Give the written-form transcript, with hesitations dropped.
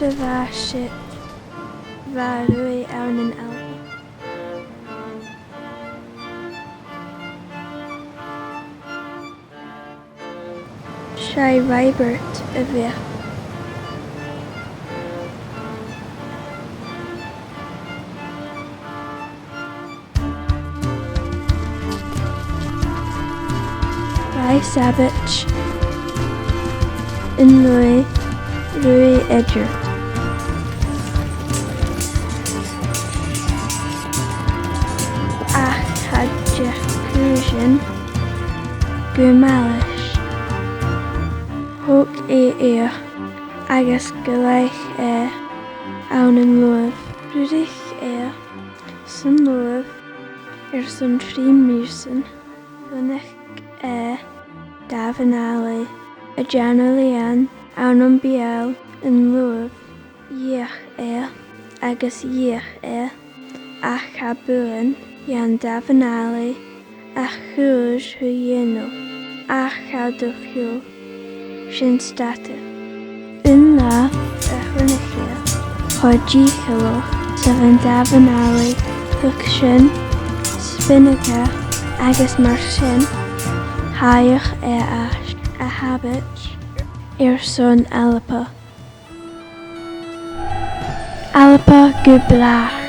a bha sit bha rui ann an alba. Tairbeirt a bheith. Fèis abbot in Rui Edgert. Ach hadja cúsin gumalish. Hook agus galaich ann an luamh. Rúdich san luamh san trí músin. Bunich Davanali a Janolian ann an bial an luamh. Iach agus iach ach habuan yan Davanali a chúis hu yeno ach haduchio sin stata. La a chunichia hodji chilo sa van Davanali hook sin spinacha agus mar sin haich as a habit son alapa. Alapa go blach.